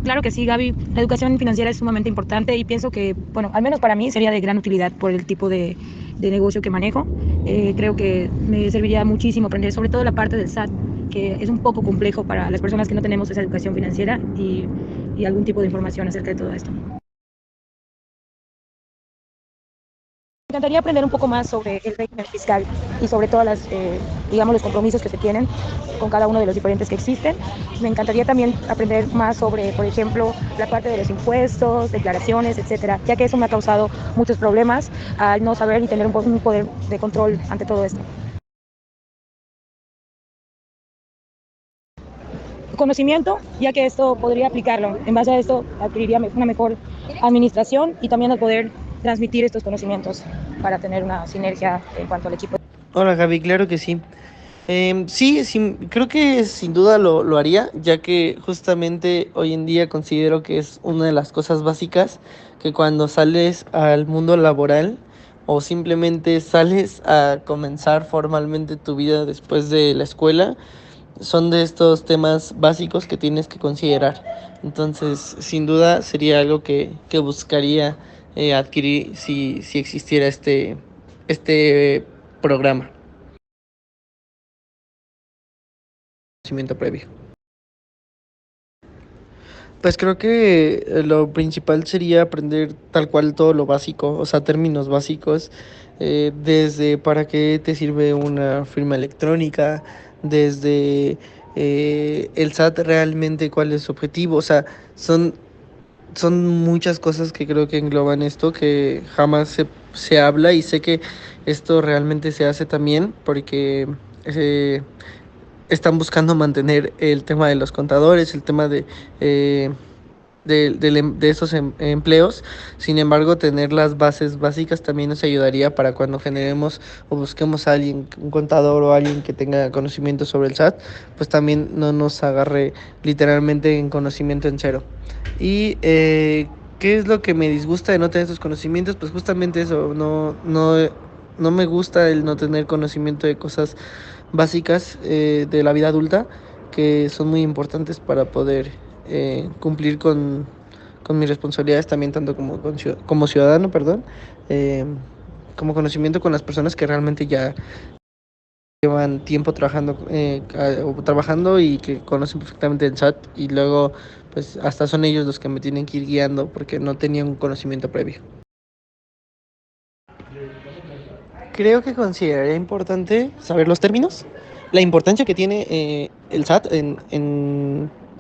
Claro que sí, Gaby. La educación financiera es sumamente importante y pienso que, bueno, al menos para mí sería de gran utilidad por el tipo de negocio que manejo. Creo que me serviría muchísimo aprender sobre todo la parte del SAT, que es un poco complejo para las personas que no tenemos esa educación financiera y algún tipo de información acerca de todo esto. Me encantaría aprender un poco más sobre el régimen fiscal y sobre todas las, digamos, los compromisos que se tienen con cada uno de los diferentes que existen. Me encantaría también aprender más sobre, por ejemplo, la parte de los impuestos, declaraciones, etcétera, ya que eso me ha causado muchos problemas al no saber y tener un poder de control ante todo esto. Conocimiento, ya que esto podría aplicarlo. En base a esto adquiriría una mejor administración y también al poder transmitir estos conocimientos para tener una sinergia en cuanto al equipo. Hola Gaby, claro que sí. Sí, sí, creo que sin duda lo haría, ya que justamente hoy en día considero que es una de las cosas básicas que cuando sales al mundo laboral o simplemente sales a comenzar formalmente tu vida después de la escuela, son de estos temas básicos que tienes que considerar. Entonces, sin duda sería algo que buscaría adquirir si existiera este programa. Conocimiento previo. Pues creo que lo principal sería aprender tal cual todo lo básico, o sea, términos básicos, desde para qué te sirve una firma electrónica, desde el SAT realmente cuál es su objetivo, o sea, son muchas cosas que creo que engloban esto, que jamás se habla y sé que esto realmente se hace también porque eh, están buscando mantener el tema de los contadores, el tema eh, de esos empleos. Sin embargo, tener las bases básicas también nos ayudaría para cuando generemos o busquemos a alguien, un contador o alguien que tenga conocimiento sobre el SAT, pues también no nos agarre literalmente en conocimiento en cero. Y ¿qué es lo que me disgusta de no tener estos conocimientos? Pues justamente eso, no me gusta el no tener conocimiento de cosas básicas de la vida adulta que son muy importantes para poder cumplir con mis responsabilidades también tanto como ciudadano, perdón, eh, como conocimiento con las personas que realmente ya llevan tiempo trabajando, o trabajando y que conocen perfectamente el chat y luego pues hasta son ellos los que me tienen que ir guiando porque no tenían un conocimiento previo. Creo que consideraría importante saber los términos, la importancia que tiene el SAT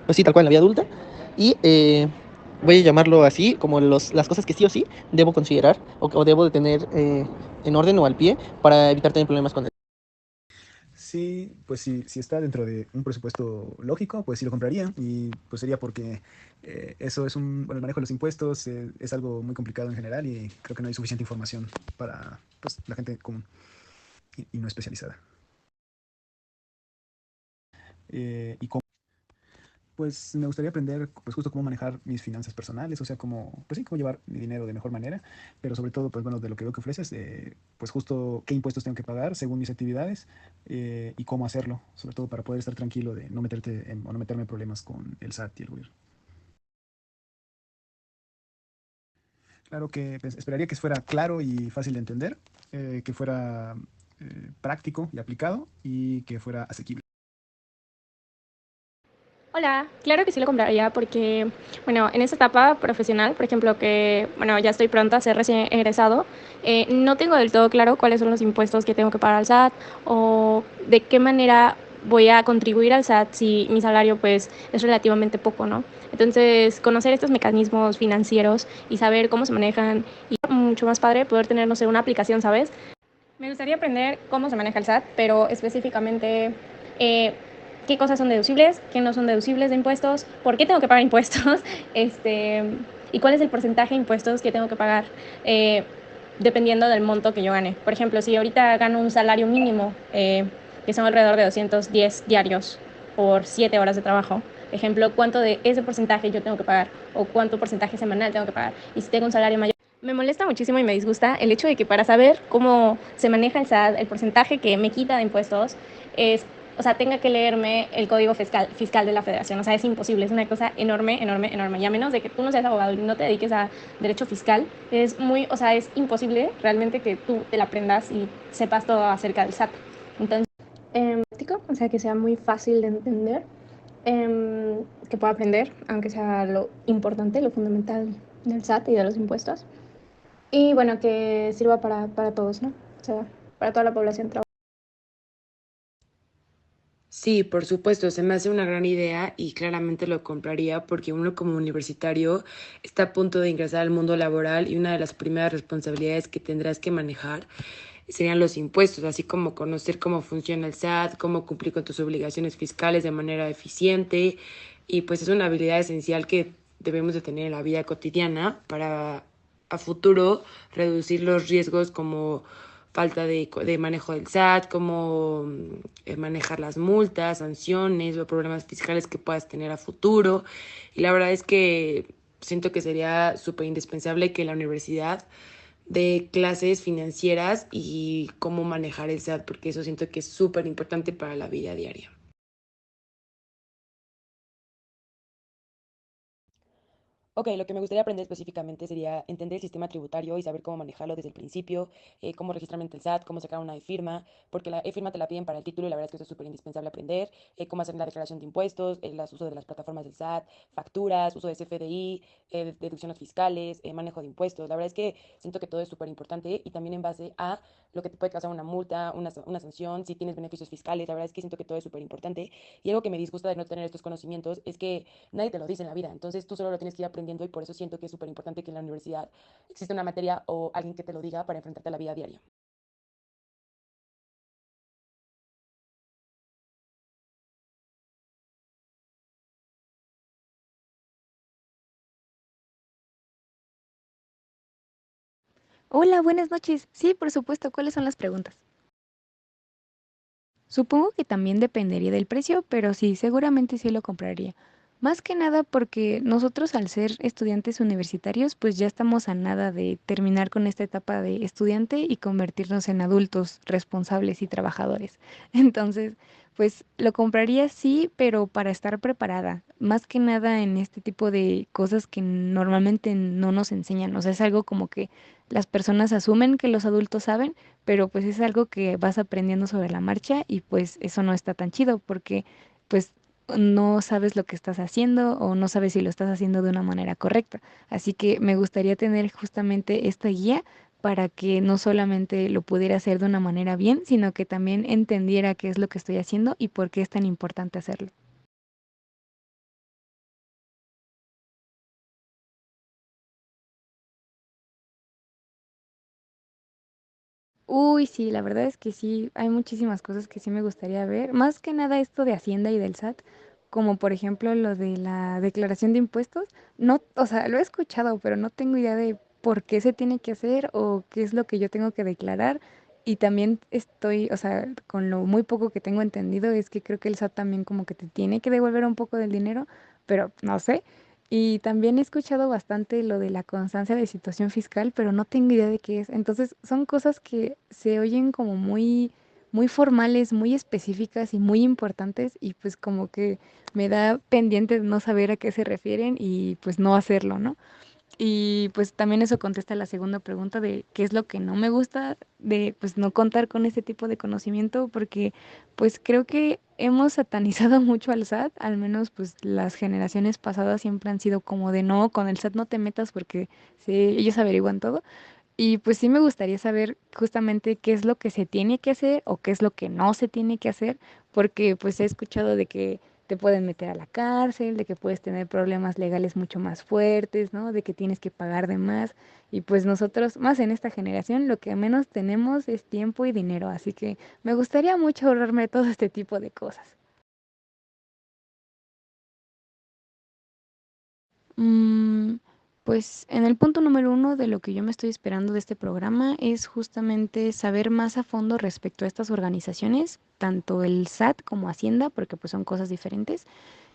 pues sí, tal cual en la vida adulta, y voy a llamarlo así, como las cosas que sí o sí debo considerar o debo de tener en orden o al pie para evitar tener problemas con él. Sí, pues si está dentro de un presupuesto lógico, pues sí lo compraría y pues sería porque eso es bueno, el manejo de los impuestos es algo muy complicado en general y creo que no hay suficiente información para pues, la gente común y no especializada. Y pues me gustaría aprender pues justo cómo manejar mis finanzas personales, o sea, pues sí, cómo llevar mi dinero de mejor manera, pero sobre todo, pues bueno, de lo que veo que ofreces, pues justo qué impuestos tengo que pagar según mis actividades y cómo hacerlo, sobre todo para poder estar tranquilo de no o no meterme en problemas con el SAT y el gobierno. Claro que pues, esperaría que fuera claro y fácil de entender, que fuera práctico y aplicado y que fuera asequible. Hola, claro que sí lo compraría porque, bueno, en esta etapa profesional, por ejemplo, que, bueno, ya estoy pronta a ser recién egresado, no tengo del todo claro cuáles son los impuestos que tengo que pagar al SAT o de qué manera voy a contribuir al SAT si mi salario, pues, es relativamente poco, ¿no? Entonces, conocer estos mecanismos financieros y saber cómo se manejan y mucho más padre poder tener, no sé, una aplicación, ¿sabes? Me gustaría aprender cómo se maneja el SAT, pero específicamente eh, qué cosas son deducibles, qué no son deducibles de impuestos, por qué tengo que pagar impuestos, y cuál es el porcentaje de impuestos que tengo que pagar eh, dependiendo del monto que yo gane. Por ejemplo, si ahorita gano un salario mínimo, que son alrededor de 210 diarios por 7 horas de trabajo, ejemplo, ¿cuánto de ese porcentaje yo tengo que pagar? ¿O cuánto porcentaje semanal tengo que pagar? Y si tengo un salario mayor. Me molesta muchísimo y me disgusta el hecho de que para saber cómo se maneja el SAT, el porcentaje que me quita de impuestos, es o sea, tenga que leerme el código fiscal de la federación. O sea, es imposible, es una cosa enorme, enorme, enorme. Y a menos de que tú no seas abogado y no te dediques a derecho fiscal, es muy, o sea, es imposible realmente que tú te la aprendas y sepas todo acerca del SAT. Entonces, práctico, o sea, que sea muy fácil de entender, que pueda aprender, aunque sea lo importante, lo fundamental del SAT y de los impuestos. Y bueno, que sirva para todos, ¿no? O sea, para toda la población. Sí, por supuesto, se me hace una gran idea y claramente lo compraría porque uno como universitario está a punto de ingresar al mundo laboral y una de las primeras responsabilidades que tendrás que manejar serían los impuestos, así como conocer cómo funciona el SAT, cómo cumplir con tus obligaciones fiscales de manera eficiente y pues es una habilidad esencial que debemos de tener en la vida cotidiana para a futuro reducir los riesgos como falta de manejo del SAT, cómo manejar las multas, sanciones o problemas fiscales que puedas tener a futuro. Y la verdad es que siento que sería súper indispensable que la universidad dé clases financieras y cómo manejar el SAT, porque eso siento que es súper importante para la vida diaria. Ok, lo que me gustaría aprender específicamente sería entender el sistema tributario y saber cómo manejarlo desde el principio, cómo registrarme ante el SAT, cómo sacar una e-firma, porque la e-firma te la piden para el título y la verdad es que eso es súper indispensable aprender, cómo hacer la declaración de impuestos, el uso de las plataformas del SAT, facturas, uso de CFDI, deducciones fiscales, manejo de impuestos. La verdad es que siento que todo es súper importante y también en base a lo que te puede causar una multa, una sanción, si tienes beneficios fiscales. La verdad es que siento que todo es súper importante y algo que me disgusta de no tener estos conocimientos es que nadie te lo dice en la vida, entonces tú solo lo tienes que ir aprendiendo y por eso siento que es súper importante que en la universidad exista una materia o alguien que te lo diga para enfrentarte a la vida diaria. Hola, buenas noches. Sí, por supuesto. ¿Cuáles son las preguntas? Supongo que también dependería del precio, pero sí, seguramente sí lo compraría. Más que nada porque nosotros al ser estudiantes universitarios, pues ya estamos a nada de terminar con esta etapa de estudiante y convertirnos en adultos responsables y trabajadores. Entonces, pues lo compraría sí, pero para estar preparada. Más que nada en este tipo de cosas que normalmente no nos enseñan. O sea, es algo como que las personas asumen que los adultos saben, pero pues es algo que vas aprendiendo sobre la marcha y pues eso no está tan chido porque pues no sabes lo que estás haciendo o no sabes si lo estás haciendo de una manera correcta. Así que me gustaría tener justamente esta guía para que no solamente lo pudiera hacer de una manera bien, sino que también entendiera qué es lo que estoy haciendo y por qué es tan importante hacerlo. Uy, sí, la verdad es que sí, hay muchísimas cosas que sí me gustaría ver. Más que nada esto de Hacienda y del SAT, como por ejemplo lo de la declaración de impuestos. No, o sea, lo he escuchado, pero no tengo idea de por qué se tiene que hacer o qué es lo que yo tengo que declarar. Y también estoy, o sea, con lo muy poco que tengo entendido es que creo que el SAT también como que te tiene que devolver un poco del dinero, pero no sé. Y también he escuchado bastante lo de la constancia de situación fiscal, pero no tengo idea de qué es. Entonces, son cosas que se oyen como muy formales, muy específicas y muy importantes, y pues como que me da pendiente de no saber a qué se refieren y pues no hacerlo, ¿no? Y pues también eso contesta la segunda pregunta de qué es lo que no me gusta de pues no contar con este tipo de conocimiento, porque pues creo que hemos satanizado mucho al SAT, al menos pues las generaciones pasadas siempre han sido como de no, con el SAT no te metas porque sí, ellos averiguan todo. Y pues sí me gustaría saber justamente qué es lo que se tiene que hacer o qué es lo que no se tiene que hacer, porque pues he escuchado de que te pueden meter a la cárcel, de que puedes tener problemas legales mucho más fuertes, ¿no? De que tienes que pagar de más. Y pues nosotros, más en esta generación, lo que menos tenemos es tiempo y dinero. Así que me gustaría mucho ahorrarme todo este tipo de cosas. Mm, pues en el punto número uno de lo que yo me estoy esperando de este programa es justamente saber más a fondo respecto a estas organizaciones, tanto el SAT como Hacienda, porque pues son cosas diferentes,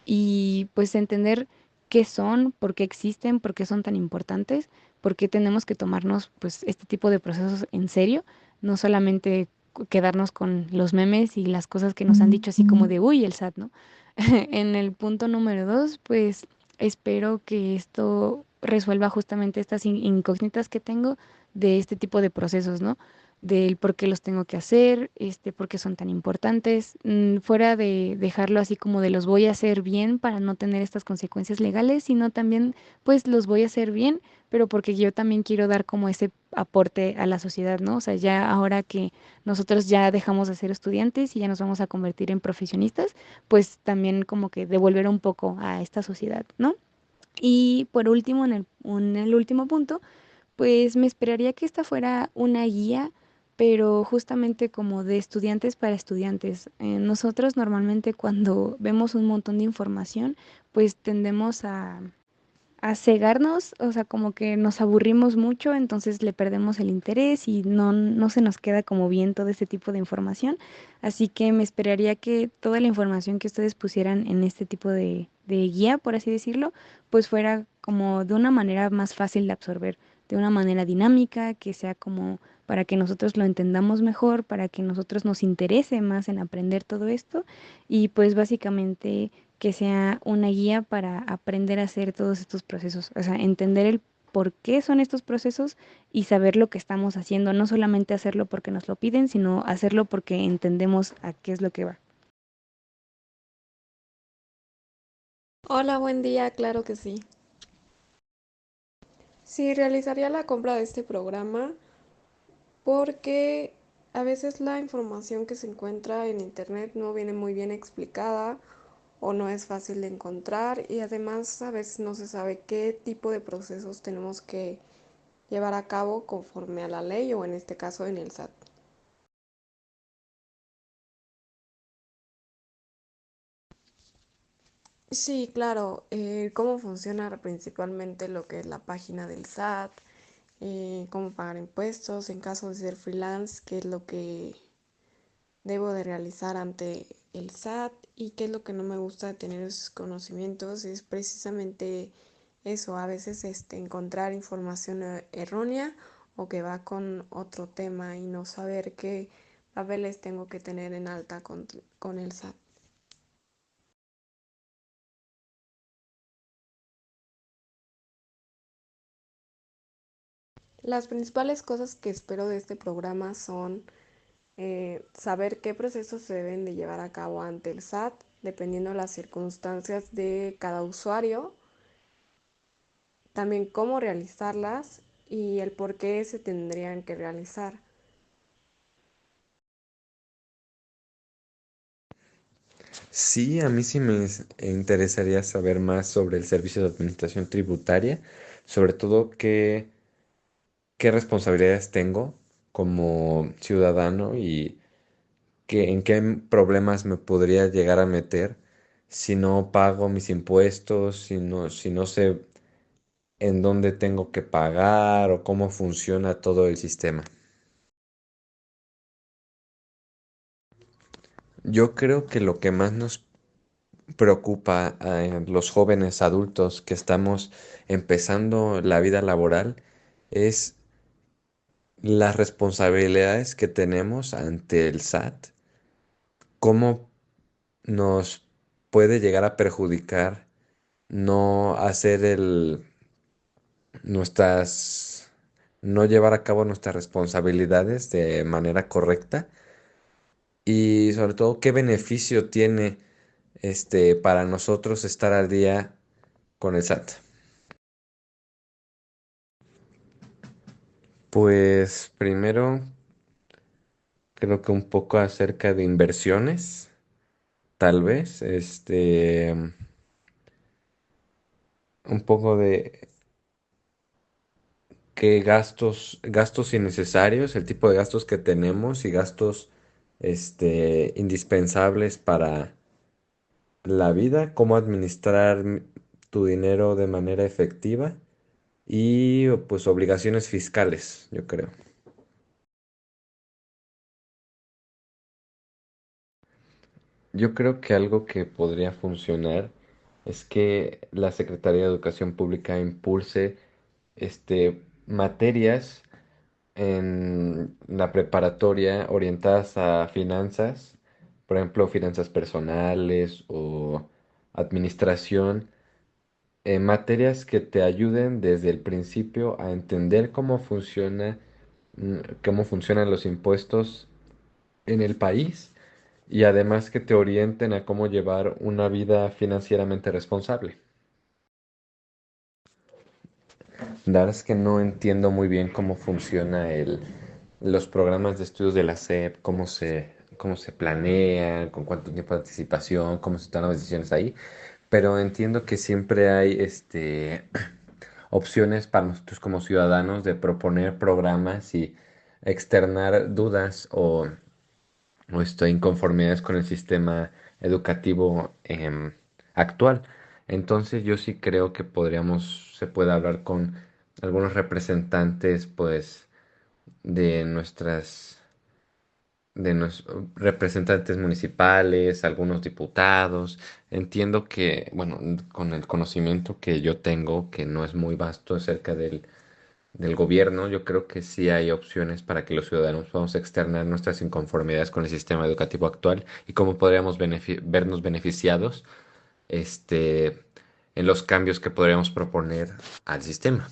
y pues entender qué son, por qué existen, por qué son tan importantes, por qué tenemos que tomarnos pues este tipo de procesos en serio, no solamente quedarnos con los memes y las cosas que nos han dicho así como de, uy, el SAT, ¿no? En el punto número dos, pues espero que esto resuelva justamente estas incógnitas que tengo de este tipo de procesos, ¿no? Del por qué los tengo que hacer, por qué son tan importantes, fuera de dejarlo así como de los voy a hacer bien para no tener estas consecuencias legales, sino también pues los voy a hacer bien, pero porque yo también quiero dar como ese aporte a la sociedad, ¿no? O sea, ya ahora que nosotros ya dejamos de ser estudiantes y ya nos vamos a convertir en profesionistas, pues también como que devolver un poco a esta sociedad, ¿no? Y por último, en el último punto, pues me esperaría que esta fuera una guía, pero justamente como de estudiantes para estudiantes. Nosotros normalmente cuando vemos un montón de información, pues tendemos a cegarnos, o sea, como que nos aburrimos mucho, entonces le perdemos el interés y no se nos queda como bien todo este tipo de información. Así que me esperaría que toda la información que ustedes pusieran en este tipo de guía, por así decirlo, pues fuera como de una manera más fácil de absorber, de una manera dinámica, que sea como para que nosotros lo entendamos mejor, para que nosotros nos interese más en aprender todo esto y pues básicamente que sea una guía para aprender a hacer todos estos procesos, o sea, entender el por qué son estos procesos y saber lo que estamos haciendo, no solamente hacerlo porque nos lo piden, sino hacerlo porque entendemos a qué es lo que va. Hola, buen día, claro que sí. Sí, realizaría la compra de este programa porque a veces la información que se encuentra en internet no viene muy bien explicada o no es fácil de encontrar y además a veces no se sabe qué tipo de procesos tenemos que llevar a cabo conforme a la ley o en este caso en el SAT. Sí, claro, cómo funciona principalmente lo que es la página del SAT, cómo pagar impuestos en caso de ser freelance, qué es lo que debo de realizar ante el SAT y qué es lo que no me gusta de tener esos conocimientos es precisamente eso, a veces encontrar información errónea o que va con otro tema y no saber qué papeles tengo que tener en alta con el SAT. Las principales cosas que espero de este programa son saber qué procesos se deben de llevar a cabo ante el SAT, dependiendo de las circunstancias de cada usuario, también cómo realizarlas y el por qué se tendrían que realizar. Sí, a mí sí interesaría saber más sobre el servicio de administración tributaria, sobre todo qué responsabilidades tengo como ciudadano y en qué problemas me podría llegar a meter si no pago mis impuestos, si no sé en dónde tengo que pagar o cómo funciona todo el sistema. Yo creo que lo que más nos preocupa a los jóvenes adultos que estamos empezando la vida laboral es las responsabilidades que tenemos ante el SAT, cómo nos puede llegar a perjudicar no hacer nuestras, no llevar a cabo nuestras responsabilidades de manera correcta y sobre todo qué beneficio tiene para nosotros estar al día con el SAT. Pues primero creo que un poco acerca de inversiones, tal vez, un poco de qué gastos innecesarios, el tipo de gastos que tenemos y gastos, indispensables para la vida, cómo administrar tu dinero de manera efectiva y pues obligaciones fiscales, yo creo. Yo creo que algo que podría funcionar es que la Secretaría de Educación Pública impulse materias en la preparatoria orientadas a finanzas, por ejemplo, finanzas personales o administración, materias que te ayuden desde el principio a entender cómo funcionan los impuestos en el país y además que te orienten a cómo llevar una vida financieramente responsable. La verdad es que no entiendo muy bien cómo funciona los programas de estudios de la SEP, cómo se planean, con cuánto tiempo de anticipación, cómo se toman las decisiones ahí, pero entiendo que siempre hay opciones para nosotros como ciudadanos de proponer programas y externar dudas o inconformidades con el sistema educativo actual. Entonces yo sí creo que se puede hablar con algunos representantes, pues, de representantes municipales, algunos diputados. Entiendo que, bueno, con el conocimiento que yo tengo, que no es muy vasto acerca del gobierno, yo creo que sí hay opciones para que los ciudadanos podamos externar nuestras inconformidades con el sistema educativo actual y cómo podríamos vernos beneficiados este, en los cambios que podríamos proponer al sistema.